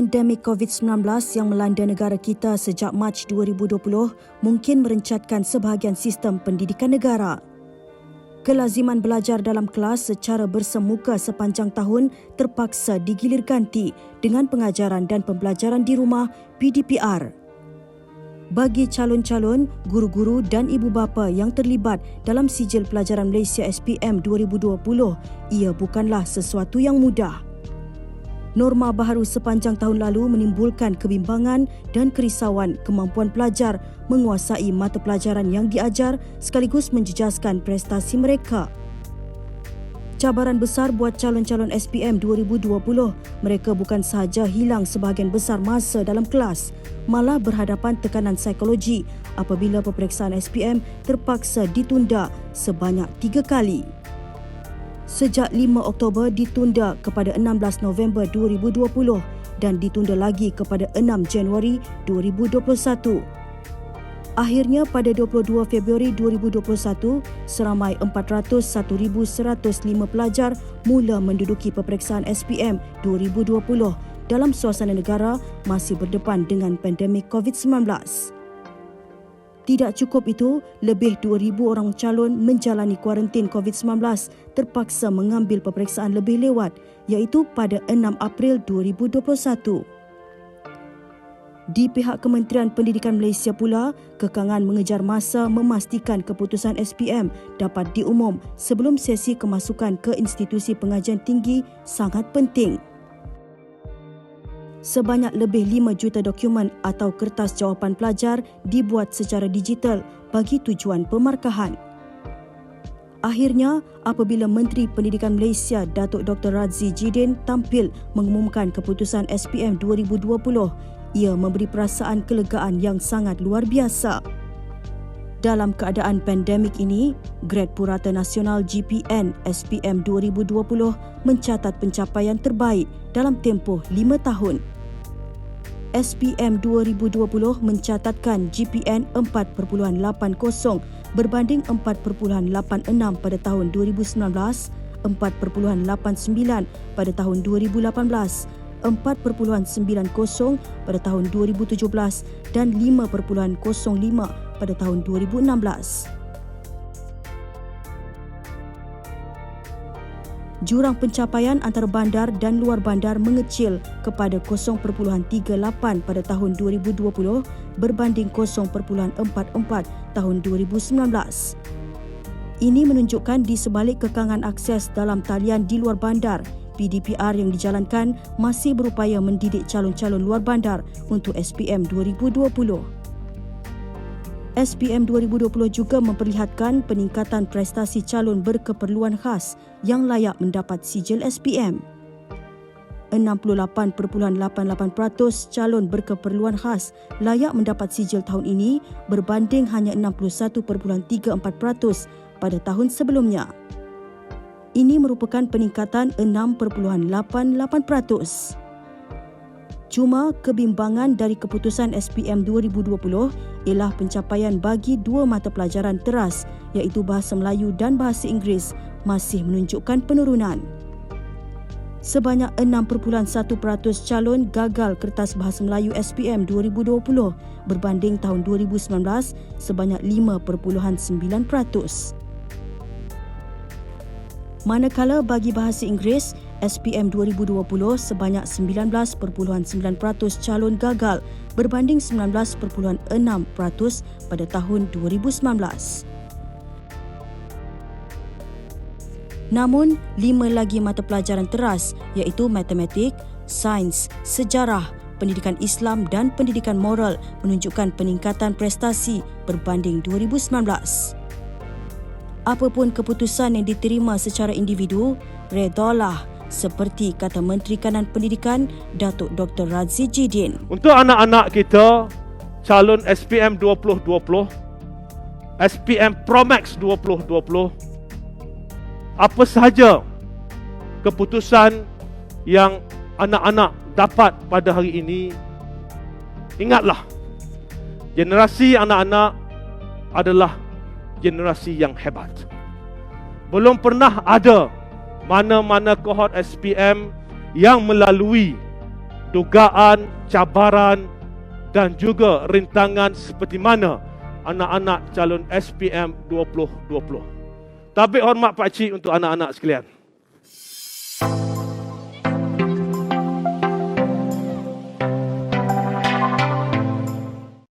Pandemik COVID-19 yang melanda negara kita sejak Mac 2020 mungkin merencatkan sebahagian sistem pendidikan negara. Kelaziman belajar dalam kelas secara bersemuka sepanjang tahun terpaksa digilir ganti dengan pengajaran dan pembelajaran di rumah PDPR. Bagi calon-calon, guru-guru dan ibu bapa yang terlibat dalam Sijil Pelajaran Malaysia SPM 2020, ia bukanlah sesuatu yang mudah. Norma baharu sepanjang tahun lalu menimbulkan kebimbangan dan kerisauan kemampuan pelajar menguasai mata pelajaran yang diajar sekaligus menjejaskan prestasi mereka. Cabaran besar buat calon-calon SPM 2020, mereka bukan sahaja hilang sebahagian besar masa dalam kelas, malah berhadapan tekanan psikologi apabila peperiksaan SPM terpaksa ditunda sebanyak 3 kali. Sejak 5 Oktober ditunda kepada 16 November 2020 dan ditunda lagi kepada 6 Januari 2021. Akhirnya pada 22 Februari 2021, seramai 401,105 pelajar mula menduduki peperiksaan SPM 2020 dalam suasana negara masih berdepan dengan pandemik COVID-19. Tidak cukup itu, lebih 2,000 orang calon menjalani kuarantin COVID-19 terpaksa mengambil peperiksaan lebih lewat, iaitu pada 6 April 2021. Di pihak Kementerian Pendidikan Malaysia pula, kekangan mengejar masa memastikan keputusan SPM dapat diumum sebelum sesi kemasukan ke institusi pengajian tinggi sangat penting. Sebanyak lebih 5 juta dokumen atau kertas jawapan pelajar dibuat secara digital bagi tujuan pemarkahan. Akhirnya, apabila Menteri Pendidikan Malaysia Datuk Dr. Radzi Jidin tampil mengumumkan keputusan SPM 2020, ia memberi perasaan kelegaan yang sangat luar biasa. Dalam keadaan pandemik ini, Grade Purata Nasional GPN SPM 2020 mencatat pencapaian terbaik dalam tempoh 5 tahun. SPM 2020 mencatatkan GPN 4.80 berbanding 4.86 pada tahun 2019, 4.89 pada tahun 2018, 4.90 pada tahun 2017 dan 5.05 pada tahun 2016. Jurang pencapaian antara bandar dan luar bandar mengecil kepada 0.38 pada tahun 2020 berbanding 0.44 tahun 2019. Ini menunjukkan di sebalik kekangan akses dalam talian di luar bandar, PDPR yang dijalankan masih berupaya mendidik calon-calon luar bandar untuk SPM 2020. SPM 2020 juga memperlihatkan peningkatan prestasi calon berkeperluan khas yang layak mendapat sijil SPM. 68.88% calon berkeperluan khas layak mendapat sijil tahun ini berbanding hanya 61.34% pada tahun sebelumnya. Ini merupakan peningkatan 6.88%. Cuma kebimbangan dari keputusan SPM 2020 ialah pencapaian bagi 2 mata pelajaran teras iaitu Bahasa Melayu dan Bahasa Inggeris masih menunjukkan penurunan. Sebanyak 6.1% calon gagal kertas Bahasa Melayu SPM 2020 berbanding tahun 2019 sebanyak 5.9%. Manakala bagi Bahasa Inggeris, SPM 2020 sebanyak 19.9% calon gagal berbanding 19.6% pada tahun 2019. Namun, 5 lagi mata pelajaran teras iaitu matematik, sains, sejarah, pendidikan Islam dan pendidikan moral menunjukkan peningkatan prestasi berbanding 2019. Apapun keputusan yang diterima secara individu, redalah, seperti kata Menteri Kanan Pendidikan Datuk Dr. Radzi Jidin. Untuk anak-anak kita, calon SPM 2020, SPM Promax 2020, apa sahaja keputusan yang anak-anak dapat pada hari ini, ingatlah, generasi anak-anak adalah generasi yang hebat. Belum pernah ada mana-mana kohort SPM yang melalui dugaan, cabaran dan juga rintangan seperti mana anak-anak calon SPM 2020. Tabik hormat Pak Cik untuk anak-anak sekalian.